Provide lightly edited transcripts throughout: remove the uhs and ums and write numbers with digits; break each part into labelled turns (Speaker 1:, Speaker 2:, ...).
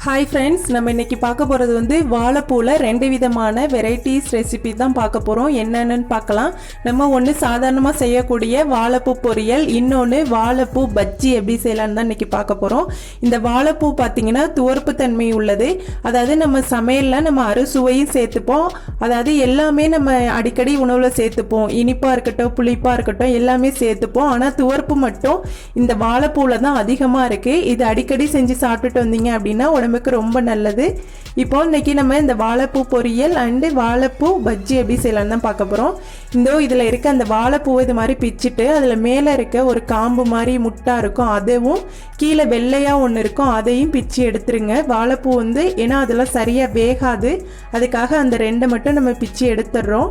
Speaker 1: Hi friends, நம்ம இன்றைக்கி பார்க்க போகிறது வந்து வாழைப்பூவில் 2 விதமான வெரைட்டிஸ் ரெசிபி தான் பார்க்க போகிறோம். என்னென்னு பார்க்கலாம். நம்ம ஒன்று சாதாரணமாக செய்யக்கூடிய வாழைப்பூ பொரியல், இன்னொன்று வாழைப்பூ பஜ்ஜி எப்படி செய்யலான்னு தான் இன்றைக்கி பார்க்க போகிறோம். இந்த வாழைப்பூ பார்த்திங்கன்னா துவர்ப்பு தன்மை உள்ளது. அதாவது நம்ம சமையலில் நம்ம அறுசுவையும் சேர்த்துப்போம். அதாவது எல்லாமே நம்ம அடிக்கடி உணவில் சேர்த்துப்போம். இனிப்பாக இருக்கட்டும், புளிப்பாக இருக்கட்டும், எல்லாமே சேர்த்துப்போம். ஆனால் துவர்ப்பு மட்டும் இந்த வாழைப்பூவில் தான் அதிகமாக இருக்குது. இது அடிக்கடி செஞ்சு சாப்பிட்டுட்டு வந்தீங்க அப்படின்னா உடம்புக்கு ரொம்ப நல்லது. இப்போ இன்னைக்கு நம்ம இந்த வாழைப்பூ பொரியல் அண்டு வாழைப்பூ பஜ்ஜி எப்படி செய்யலாம்னு தான் பார்க்க போகிறோம். இதில் இருக்க அந்த வாழைப்பூவை இது மாதிரி பிச்சுட்டு அதில் மேலே இருக்க ஒரு காம்பு மாதிரி முட்டா இருக்கும், அதுவும் கீழே வெள்ளையாக ஒன்று இருக்கும், அதையும் பிச்சு எடுத்துருங்க. வாழைப்பூ ஏன்னா அதெல்லாம் சரியாக வேகாது, அதுக்காக அந்த 2 மட்டும் நம்ம பிச்சு எடுத்துடுறோம்.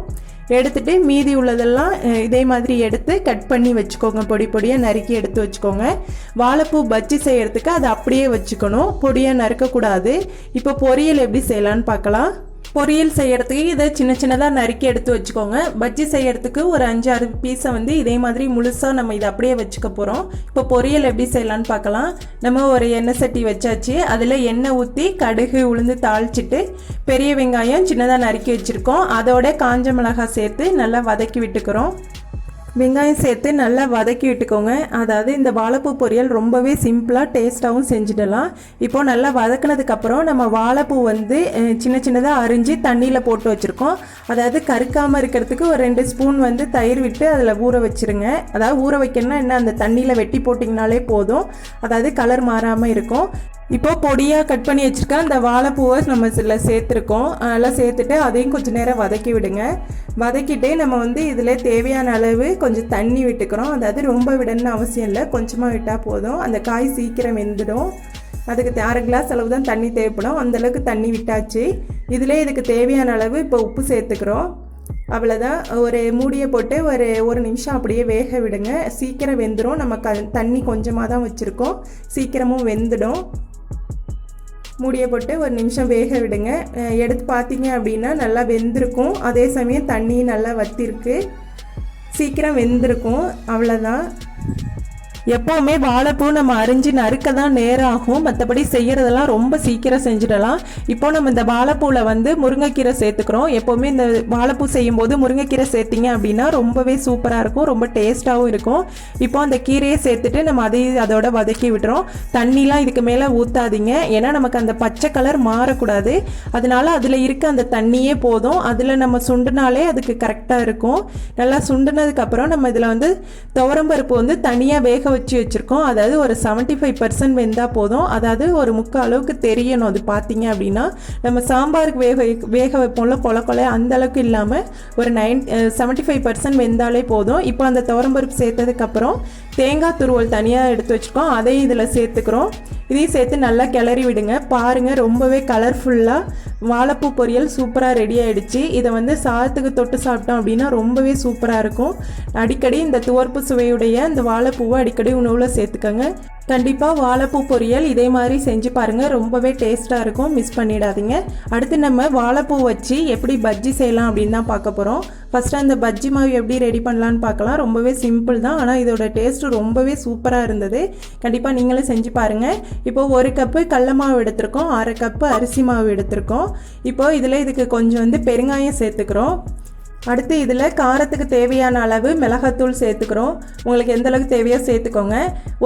Speaker 1: எடுத்துகிட்டு மீதி உள்ளதெல்லாம் இதே மாதிரி எடுத்து கட் பண்ணி வச்சுக்கோங்க. பொடி பொடியாக நறுக்கி எடுத்து வச்சுக்கோங்க. வாழைப்பூ பஜ்ஜி செய்கிறதுக்கு அதை அப்படியே வச்சுக்கணும், பொடியாக நறுக்கக்கூடாது. இப்போ பொரியல் எப்படி செய்யலான்னு பார்க்கலாம். பொரியல் செய்கிறதுக்கு இதை சின்ன சின்னதாக நறுக்கி எடுத்து வச்சுக்கோங்க. பஜ்ஜி செய்கிறதுக்கு ஒரு 5-6 பீஸை இதே மாதிரி முழுசாக நம்ம இதை அப்படியே வச்சுக்க போகிறோம். இப்போ பொரியல் எப்படி செய்யலான்னு பார்க்கலாம். நம்ம ஒரு எண்ணெய் சட்டி வச்சாச்சு. அதில் எண்ணெய் ஊற்றி கடுகு உளுந்து தாளிச்சிட்டு பெரிய வெங்காயம் சின்னதாக நறுக்கி வச்சுருக்கோம், அதோட காஞ்ச மிளகாய் சேர்த்து நல்லா வதக்கி விட்டுக்கிறோம். வெங்காயம் சேர்த்து நல்லா வதக்கி விட்டுக்கோங்க. அதாவது இந்த வாழைப்பூ பொரியல் ரொம்பவே சிம்பிளாக டேஸ்ட்டாகவும் செஞ்சிடலாம். இப்போது நல்லா வதக்கினதுக்கப்புறம் நம்ம வாழைப்பூ சின்ன சின்னதாக அரிஞ்சு தண்ணியில் போட்டு வச்சுருக்கோம். அதாவது கருக்காமல் இருக்கிறதுக்கு ஒரு 2 ஸ்பூன் தயிர் விட்டு அதில் ஊற வச்சுருங்க. அதாவது ஊற வைக்கணும்னா என்ன, அந்த தண்ணியில் வெட்டி போட்டிங்கனாலே போதும், அதாவது கலர் மாறாமல் இருக்கும். இப்போது பொடியாக கட் பண்ணி வச்சுருக்க அந்த வாழைப்பூவை நம்ம இதில் சேர்த்துருக்கோம். அதெல்லாம் சேர்த்துட்டு அதையும் கொஞ்சம் நேரம் வதக்கி விடுங்க. வதக்கிட்டு நம்ம இதில் தேவையான அளவு கொஞ்சம் தண்ணி விட்டுக்கிறோம். அதாவது ரொம்ப விடணும்னு அவசியம் இல்லை, கொஞ்சமாக விட்டால் போதும். அந்த காய் சீக்கிரம் வெந்துடும். அதுக்கு 6 கிளாஸ் அளவு தான் தண்ணி தேவைப்படும், அந்தளவுக்கு தண்ணி விட்டாச்சு. இதில் இதுக்கு தேவையான அளவு இப்போ உப்பு சேர்த்துக்கிறோம். அவ்வளோதான். ஒரு மூடியை போட்டு ஒரு 1 நிமிஷம் அப்படியே வேக விடுங்க. சீக்கிரம் வெந்துடும். நம்ம தண்ணி கொஞ்சமாக தான் வச்சுருக்கோம், சீக்கிரமும் வெந்துடும். மூடியை போட்டு 1 நிமிஷம் வேக விடுங்க. எடுத்து பார்த்தீங்க அப்படின்னா நல்லா வெந்திருக்கும். அதே சமயம் தண்ணி நல்லா வற்றிருக்கு, சீக்கிரம் வெந்திருக்கும். அவ்வளோதான். எப்போவுமே வாழைப்பூ நம்ம அரிஞ்சு நறுக்க தான் நேரம் ஆகும், மற்றபடி செய்கிறதெல்லாம் ரொம்ப சீக்கிரம் செஞ்சிடலாம். இப்போ நம்ம இந்த வாழைப்பூவில் முருங்கைக்கீரை சேர்த்துக்கிறோம். எப்போவுமே இந்த வாழைப்பூ செய்யும்போது முருங்கைக்கீரை சேர்த்திங்க அப்படின்னா ரொம்பவே சூப்பராக இருக்கும், ரொம்ப டேஸ்ட்டாகவும் இருக்கும். இப்போ அந்த கீரையை சேர்த்துட்டு நம்ம அதோட வதக்கி விட்டுறோம். தண்ணிலாம் இதுக்கு மேலே ஊற்றாதீங்க, ஏன்னா நமக்கு அந்த பச்சை கலர் மாறக்கூடாது. அதனால அதில் இருக்க அந்த தண்ணியே போதும். அதில் நம்ம சுண்டுனாலே அதுக்கு கரெக்டாக இருக்கும். நல்லா சுண்டுனதுக்கப்புறம் நம்ம இதில் துவரம்பருப்பு தனியாக வேக வச்சுருக்கோம். அதாவது ஒரு 75% வெந்தால் போதும். அதாவது ஒரு 3/4 அளவுக்கு தெரியணும். அது பார்த்தீங்க அப்படின்னா நம்ம சாம்பாருக்கு வேக வைப்போம்ல கொல கொலை, அந்த அளவுக்கு இல்லாமல் ஒரு 75% வெந்தாலே போதும். இப்போ அந்த துவரம்பருப்பு சேர்த்ததுக்கப்புறம் தேங்காய் துருவல் தனியாக எடுத்து வச்சுருக்கோம், அதையும் இதில் சேர்த்துக்கிறோம். இதையும் சேர்த்து நல்லா கிளறி விடுங்க. பாருங்கள், ரொம்பவே கலர்ஃபுல்லாக வாழைப்பூ பொரியல் சூப்பராக ரெடி ஆகிடுச்சு. இதை சாதத்துக்கு தொட்டு சாப்பிட்டோம் அப்படின்னா ரொம்பவே சூப்பராக இருக்கும். அடிக்கடி இந்த துவர்ப்பு சுவையுடைய இந்த வாழைப்பூவை அடிக்கடி உணவில் சேர்த்துக்கோங்க. கண்டிப்பாக வாழைப்பூ பொரியல் இதே மாதிரி செஞ்சு பாருங்கள், ரொம்பவே டேஸ்ட்டாக இருக்கும், மிஸ் பண்ணிடாதீங்க. அடுத்து நம்ம வாழைப்பூ வச்சு எப்படி பஜ்ஜி செய்யலாம் அப்படின்னு தான் பார்க்க போகிறோம். ஃபஸ்ட்டு அந்த பஜ்ஜி மாவு எப்படி ரெடி பண்ணலான்னு பார்க்கலாம். ரொம்பவே சிம்பிள் தான், ஆனால் இதோட டேஸ்ட்டு ரொம்பவே சூப்பராக இருந்தது. கண்டிப்பாக நீங்களும் செஞ்சு பாருங்கள். இப்போது 1 கப்பு கடல மாவு எடுத்திருக்கோம், 1/2 கப்பு அரிசி மாவு எடுத்திருக்கோம். இப்போது இதில் இதுக்கு கொஞ்சம் பெருங்காயம் சேர்த்துக்கிறோம். அடுத்து இதில் காரத்துக்கு தேவையான அளவு மிளகாத்தூள் சேர்த்துக்கிறோம். உங்களுக்கு எந்த அளவுக்கு தேவையோ சேர்த்துக்கோங்க.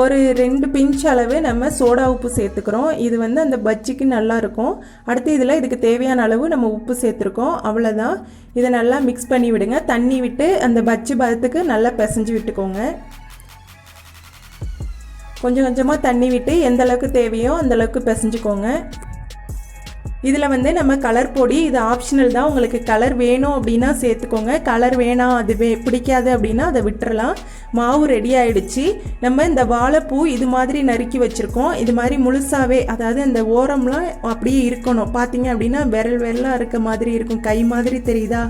Speaker 1: ஒரு 2 பிஞ்ச் அளவு நம்ம சோடா உப்பு சேர்த்துக்கிறோம். இது அந்த பஜ்ஜிக்கு நல்லாயிருக்கும். அடுத்து இதில் இதுக்கு தேவையான அளவு நம்ம உப்பு சேர்த்துருக்கோம். அவ்வளோதான். இதை நல்லா மிக்ஸ் பண்ணி விடுங்க. தண்ணி விட்டு அந்த பஜ்ஜி பதத்துக்கு நல்லா பிசைஞ்சு விட்டுக்கோங்க. கொஞ்சம் கொஞ்சமாக தண்ணி விட்டு எந்த அளவுக்கு தேவையோ அந்தளவுக்கு பிசைஞ்சுக்கோங்க. இதில் நம்ம கலர் பொடி, இது ஆப்ஷனல் தான். உங்களுக்கு கலர் வேணும் அப்படின்னா சேர்த்துக்கோங்க, கலர் வேணாம் அது பிடிக்காது அப்படின்னா அதை விட்டுறலாம். மாவு ரெடி ஆகிடுச்சு. நம்ம இந்த வாழைப்பூ இது மாதிரி நறுக்கி வச்சுருக்கோம். இது மாதிரி முழுசாகவே, அதாவது அந்த ஓரம்லாம் அப்படியே இருக்கணும். பார்த்தீங்க அப்படின்னா விரலாக இருக்க மாதிரி இருக்கும், கை மாதிரி தெரியுதா?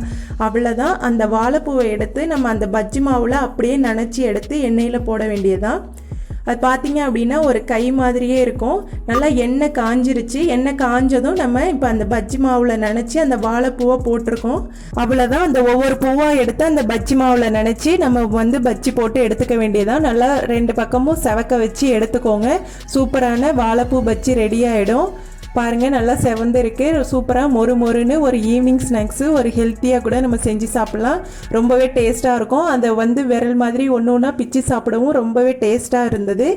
Speaker 1: அவ்வளோதான். அந்த வாழைப்பூவை எடுத்து நம்ம அந்த பஜ்ஜி மாவில் அப்படியே நனைச்சி எடுத்து எண்ணெயில் போட வேண்டியதான். அது பார்த்தீங்க அப்படின்னா ஒரு கை மாதிரியே இருக்கும். நல்லா எண்ணெய் காஞ்சிருச்சு. எண்ணெய் காஞ்சதும் நம்ம இப்போ அந்த பஜ்ஜி மாவில் நினச்சி அந்த வாழைப்பூவை போட்டிருக்கோம். அவ்வளோதான். அந்த ஒவ்வொரு பூவாக எடுத்து அந்த பஜ்ஜி மாவில் நினச்சி நம்ம பஜ்ஜி போட்டு எடுத்துக்க வேண்டியதான். நல்லா 2 பக்கமும் செவக்க வச்சு எடுத்துக்கோங்க. சூப்பரான வாழைப்பூ பஜ்ஜி ரெடி ஆகிடும். பாருங்கள் நல்லா செவந்து இருக்குது. சூப்பராக மொறு மொறுன்னு ஒரு ஈவினிங் ஸ்நாக்ஸு ஒரு ஹெல்த்தியாக கூட நம்ம செஞ்சு சாப்பிட்லாம். ரொம்பவே டேஸ்ட்டாக இருக்கும். அதை விரல் மாதிரி ஒன்று ஒன்றா பிச்சு சாப்பிடவும் ரொம்பவே டேஸ்ட்டாக இருந்தது.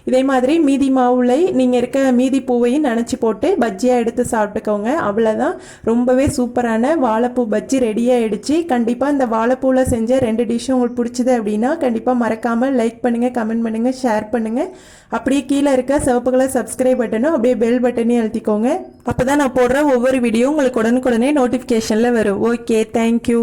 Speaker 1: இதே மாதிரி மீதி மாவுளை நீங்கள் இருக்க மீதி பூவையும் நினச்சி போட்டு பஜ்ஜியாக எடுத்து சாப்பிட்டுக்கோங்க. அவ்வளோதான், ரொம்பவே சூப்பரான வாழைப்பூ பஜ்ஜி ரெடி ஆகிடுச்சு. கண்டிப்பாக இந்த வாழைப்பூவில் செஞ்ச 2 டிஷ்ஷும் உங்களுக்கு பிடிச்சது அப்படின்னா கண்டிப்பாக மறக்காமல் லைக் பண்ணுங்கள், கமெண்ட் பண்ணுங்கள், ஷேர் பண்ணுங்கள். அப்படியே கீழே இருக்க சிவப்பு கலர் சப்ஸ்கிரைப் பட்டனும் அப்படியே பெல் பட்டனையும் அழுத்திக்கோங்க. அப்போ தான் நான் போடுற ஒவ்வொரு வீடியோ உங்களுக்கு உடனுக்குடனே நோட்டிஃபிகேஷனில் வரும். Okay, thank you.